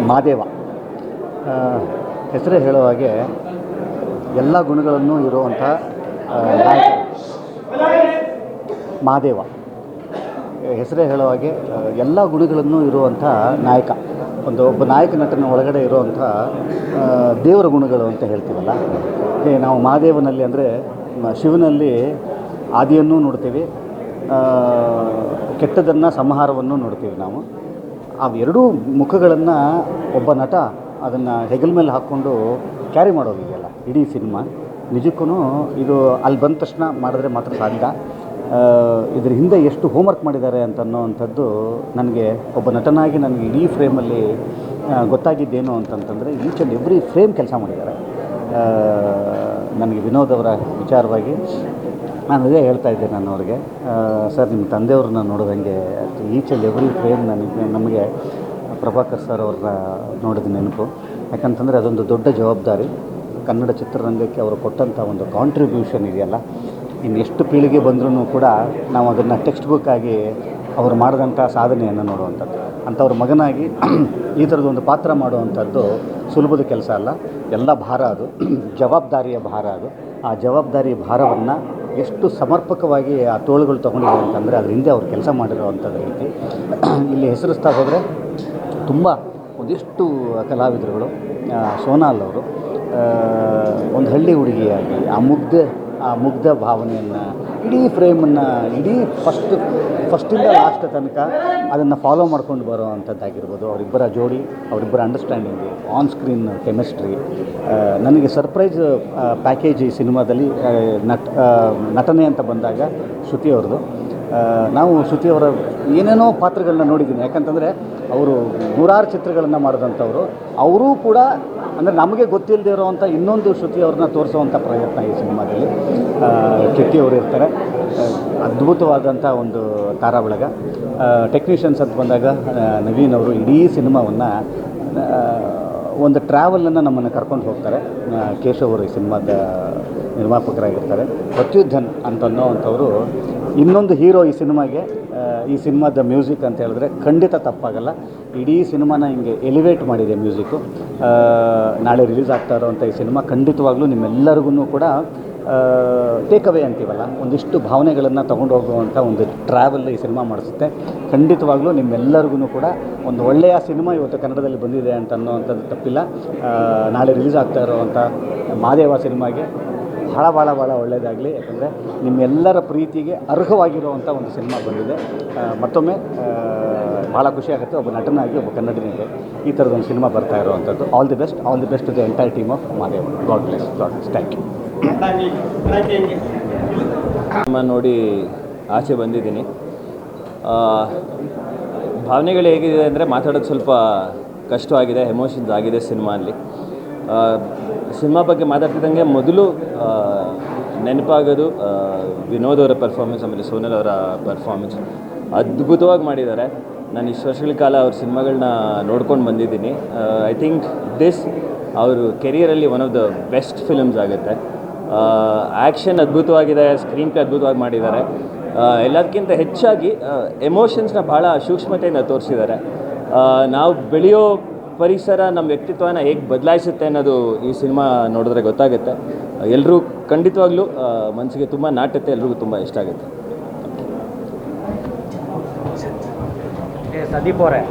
ಮಾದೇವ ಹೆಸರೇ ಹೇಳೋ ಹಾಗೆ ಎಲ್ಲ ಗುಣಗಳನ್ನು ಇರುವಂಥ ನಾಯಕ. ಮಹಾದೇವ ಹೆಸರೇ ಹೇಳೋ ಹಾಗೆ ಎಲ್ಲ ಗುಣಗಳನ್ನು ಇರುವಂಥ ನಾಯಕ. ಒಬ್ಬ ನಾಯಕ ನಟನ ಒಳಗಡೆ ಇರುವಂಥ ದೇವರ ಗುಣಗಳು ಅಂತ ಹೇಳ್ತೀವಲ್ಲ, ನಾವು ಮಹಾದೇವನಲ್ಲಿ ಅಂದರೆ ಶಿವನಲ್ಲಿ ಆದಿಯನ್ನು ನೋಡ್ತೀವಿ, ಕೆಟ್ಟದನ್ನು ಸಂಹಾರವನ್ನು ನೋಡ್ತೀವಿ. ನಾವು ಅವೆರಡೂ ಮುಖಗಳನ್ನು ಒಬ್ಬ ನಟ ಅದನ್ನು ಹೆಗಲ ಮೇಲೆ ಹಾಕ್ಕೊಂಡು ಕ್ಯಾರಿ ಮಾಡೋದಿದೆಯಲ್ಲ ಇಡೀ ಸಿನಿಮಾ, ನಿಜಕ್ಕೂ ಇದು ಅಲ್ಲಿ ಬಂದ ತಕ್ಷಣ ಮಾಡಿದ್ರೆ ಮಾತ್ರ ಸಾಧ್ಯ. ಇದ್ರ ಹಿಂದೆ ಎಷ್ಟು ಹೋಮ್ವರ್ಕ್ ಮಾಡಿದ್ದಾರೆ ಅಂತನ್ನೋವಂಥದ್ದು ನನಗೆ ಒಬ್ಬ ನಟನಾಗಿ ನನಗೆ ಇಡೀ ಫ್ರೇಮಲ್ಲಿ ಗೊತ್ತಾಗಿದ್ದೇನು ಅಂತಂತಂದರೆ ಈಚ್ ಆ್ಯಂಡ್ ಎವ್ರಿ ಫ್ರೇಮ್ ಕೆಲಸ ಮಾಡಿದ್ದಾರೆ. ನನಗೆ ವಿನೋದ್ ಅವರ ವಿಚಾರವಾಗಿ ನಾನು ಅದೇ ಹೇಳ್ತಾ ಇದ್ದೆ ನಾನು ಅವ್ರಿಗೆ, ಸರ್ ನಿಮ್ಮ ತಂದೆಯವ್ರನ್ನ ನೋಡಿದಂಗೆ ಈಚ್ ಆ್ಯಂಡ್ ಎವ್ರಿ ಫ್ರೇಮ್ ನಮಗೆ ಪ್ರಭಾಕರ್ ಸರ್ ಅವ್ರನ್ನ ನೋಡಿದ ನೆನಪು. ಯಾಕಂತಂದರೆ ಅದೊಂದು ದೊಡ್ಡ ಜವಾಬ್ದಾರಿ. ಕನ್ನಡ ಚಿತ್ರರಂಗಕ್ಕೆ ಅವರು ಕೊಟ್ಟಂಥ ಒಂದು ಕಾಂಟ್ರಿಬ್ಯೂಷನ್ ಇದೆಯಲ್ಲ, ಇನ್ನೆಷ್ಟು ಪೀಳಿಗೆ ಬಂದರೂ ಕೂಡ ನಾವು ಅದನ್ನು ಟೆಕ್ಸ್ಟ್ ಬುಕ್ ಆಗಿ ಅವರು ಮಾಡಿದಂಥ ಸಾಧನೆಯನ್ನು ನೋಡುವಂಥದ್ದು. ಅಂಥವ್ರ ಮಗನಾಗಿ ಈ ಥರದೊಂದು ಪಾತ್ರ ಮಾಡುವಂಥದ್ದು ಸುಲಭದ ಕೆಲಸ ಅಲ್ಲ, ಎಲ್ಲ ಭಾರ, ಅದು ಜವಾಬ್ದಾರಿಯ ಭಾರ. ಅದು ಆ ಜವಾಬ್ದಾರಿ ಭಾರವನ್ನು ಎಷ್ಟು ಸಮರ್ಪಕವಾಗಿ ಆ ತೋಳುಗಳು ತೊಗೊಂಡಿದ್ದಾರೆ ಅಂತಂದರೆ ಅದ್ರ ಹಿಂದೆ ಅವ್ರು ಕೆಲಸ ಮಾಡಿರೋವಂಥದ್ದು ರೀತಿ ಇಲ್ಲಿ ಹೆಸರಿಸ್ತಾ ಹೋದರೆ ತುಂಬ ಒಂದಿಷ್ಟು ಕಲಾವಿದರುಗಳು. ಸೋನಾಲ್ ಅವರು ಒಂದು ಹಳ್ಳಿ ಹುಡುಗಿಯಾಗಿ ಆ ಮುಗ್ಧ ಭಾವನೆಯನ್ನು ಇಡೀ ಫ್ರೇಮನ್ನು ಇಡೀ ಫಸ್ಟಿಂದ ಲಾಸ್ಟ್ ತನಕ ಅದನ್ನು ಫಾಲೋ ಮಾಡ್ಕೊಂಡು ಬರೋ ಅಂಥದ್ದಾಗಿರ್ಬೋದು. ಅವರಿಬ್ಬರ ಜೋಡಿ, ಅವರಿಬ್ಬರ ಅಂಡರ್ಸ್ಟ್ಯಾಂಡಿಂಗು, ಆನ್ ಸ್ಕ್ರೀನ್ ಕೆಮಿಸ್ಟ್ರಿ. ನನಗೆ ಸರ್ಪ್ರೈಸ್ ಪ್ಯಾಕೇಜ್ ಈ ಸಿನಿಮಾದಲ್ಲಿ ನಟನೆ ಅಂತ ಬಂದಾಗ ಶ್ರುತಿ ಅವ್ರದ್ದು. ನಾವು ಶ್ರುತಿಯವರ ಏನೇನೋ ಪಾತ್ರಗಳನ್ನ ನೋಡಿದ್ದೀನಿ. ಯಾಕಂತಂದರೆ ಅವರು ನೂರಾರು ಚಿತ್ರಗಳನ್ನು ಮಾಡಿದಂಥವ್ರು. ಅವರೂ ಕೂಡ ಅಂದರೆ ನಮಗೆ ಗೊತ್ತಿಲ್ಲದೆ ಇರೋವಂಥ ಇನ್ನೊಂದು ಶ್ರುತಿಯವ್ರನ್ನ ತೋರಿಸುವಂಥ ಪ್ರಯತ್ನ ಈ ಸಿನಿಮಾದಲ್ಲಿ. ಕಿಟ್ಟಿಯವರು ಇರ್ತಾರೆ, ಅದ್ಭುತವಾದಂಥ ಒಂದು ತಾರಾಬಳಗ. ಟೆಕ್ನಿಷಿಯನ್ಸ್ ಅಂತ ಬಂದಾಗ ನವೀನ್ ಅವರು ಇಡೀ ಸಿನಿಮಾವನ್ನು ಒಂದು ಟ್ರಾವೆಲನ್ನು ನಮ್ಮನ್ನು ಕರ್ಕೊಂಡು ಹೋಗ್ತಾರೆ. ಕೇಶವ್ ಅವರು ಈ ಸಿನಿಮಾದ ನಿರ್ಮಾಪಕರಾಗಿರ್ತಾರೆ. ಪ್ರತ್ಯುಧನ್ ಅಂತನ್ನೋವಂಥವರು ಇನ್ನೊಂದು ಹೀರೋ ಈ ಸಿನಿಮಾಗೆ. ಈ ಸಿನಿಮಾದ ಮ್ಯೂಸಿಕ್ ಅಂತ ಹೇಳಿದ್ರೆ ಖಂಡಿತ ತಪ್ಪಾಗಲ್ಲ. ಇಡೀ ಸಿನಿಮಾನ ಹಿಂಗೆ ಎಲಿವೇಟ್ ಮಾಡಿದೆ ಮ್ಯೂಸಿಕ್ಕು. ನಾಳೆ ರಿಲೀಸ್ ಆಗ್ತಾ ಇರೋವಂಥ ಈ ಸಿನಿಮಾ ಖಂಡಿತವಾಗ್ಲೂ ನಿಮ್ಮೆಲ್ಲರಿಗೂ ಕೂಡ ಟೇಕ್ ಅವೇ ಅಂತೀವಲ್ಲ, ಒಂದಿಷ್ಟು ಭಾವನೆಗಳನ್ನು ತೊಗೊಂಡು ಹೋಗುವಂಥ ಒಂದು ಟ್ರಾವೆಲ್ ಈ ಸಿನಿಮಾ ಮಾಡಿಸುತ್ತೆ. ಖಂಡಿತವಾಗ್ಲೂ ನಿಮ್ಮೆಲ್ಲರಿಗೂ ಕೂಡ ಒಂದು ಒಳ್ಳೆಯ ಸಿನಿಮಾ ಇವತ್ತು ಕನ್ನಡದಲ್ಲಿ ಬಂದಿದೆ ಅಂತ ಅನ್ನೋವಂಥದ್ದು ತಪ್ಪಿಲ್ಲ. ನಾಳೆ ರಿಲೀಸ್ ಆಗ್ತಾ ಇರೋವಂಥ ಮಹಾದೇವ ಸಿನಿಮಾಗೆ ಭಾಳ ಒಳ್ಳೆಯದಾಗಲಿ. ಯಾಕಂದರೆ ನಿಮ್ಮೆಲ್ಲರ ಪ್ರೀತಿಗೆ ಅರ್ಹವಾಗಿರುವಂಥ ಒಂದು ಸಿನಿಮಾ ಬಂದಿದೆ. ಮತ್ತೊಮ್ಮೆ ಭಾಳ ಖುಷಿಯಾಗುತ್ತೆ ಒಬ್ಬ ನಟನಾಗಿ, ಒಬ್ಬ ಕನ್ನಡಿಗನಿಗೆ ಈ ಥರದೊಂದು ಸಿನಿಮಾ ಬರ್ತಾ ಇರೋವಂಥದ್ದು. All the best to the entire team of Mahadeva. God bless. Thank you. Cinema ನೋಡಿ ಆಚೆ ಬಂದಿದ್ದೀನಿ. ಭಾವನೆಗಳು ಹೇಗಿದೆ ಅಂದರೆ ಮಾತಾಡೋದು ಸ್ವಲ್ಪ ಕಷ್ಟವಾಗಿದೆ, ಎಮೋಷನ್ಸ್ ಆಗಿದೆ ಸಿನಿಮಾಲ್ಲಿ. ಸಿನಿಮಾ ಬಗ್ಗೆ ಮಾತಾಡ್ತಿದ್ದಂಗೆ ಮೊದಲು ನೆನಪಾಗೋದು ವಿನೋದ್ ಅವರ ಪರ್ಫಾರ್ಮೆನ್ಸ್, ಆಮೇಲೆ ಸೋನಲ್ ಅವರ ಪರ್ಫಾರ್ಮೆನ್ಸ್ ಅದ್ಭುತವಾಗಿ ಮಾಡಿದ್ದಾರೆ. ನಾನು ಇಷ್ಟು ವರ್ಷಗಳ ಕಾಲ ಅವ್ರ ಸಿನಿಮಾಗಳನ್ನ ನೋಡ್ಕೊಂಡು ಬಂದಿದ್ದೀನಿ. ಐ ಥಿಂಕ್ ದಿಸ್ ಅವರು ಕೆರಿಯರಲ್ಲಿ one of the best films ಆಗುತ್ತೆ. ಆ್ಯಕ್ಷನ್ ಅದ್ಭುತವಾಗಿದೆ, ಸ್ಕ್ರೀನ್ ಪ್ಲೇ ಅದ್ಭುತವಾಗಿ ಮಾಡಿದ್ದಾರೆ. ಎಲ್ಲದಕ್ಕಿಂತ ಹೆಚ್ಚಾಗಿ ಎಮೋಷನ್ಸ್ನ ಭಾಳ ಸೂಕ್ಷ್ಮತೆಯಿಂದ ತೋರಿಸಿದ್ದಾರೆ. ನಾವು ಬೆಳೆಯೋ ಪರಿಸರ ನಮ್ಮ ವ್ಯಕ್ತಿತ್ವನ ಹೇಗೆ ಬದಲಾಯಿಸುತ್ತೆ ಅನ್ನೋದು ಈ ಸಿನಿಮಾ ನೋಡಿದ್ರೆ ಗೊತ್ತಾಗುತ್ತೆ. ಎಲ್ಲರೂ ಖಂಡಿತವಾಗ್ಲೂ ಮನಸ್ಸಿಗೆ ತುಂಬ ನಾಟುತ್ತೆ, ಎಲ್ರಿಗೂ ತುಂಬ ಇಷ್ಟ ಆಗುತ್ತೆ. ಸಂದೀಪ್ ಅವರೇ,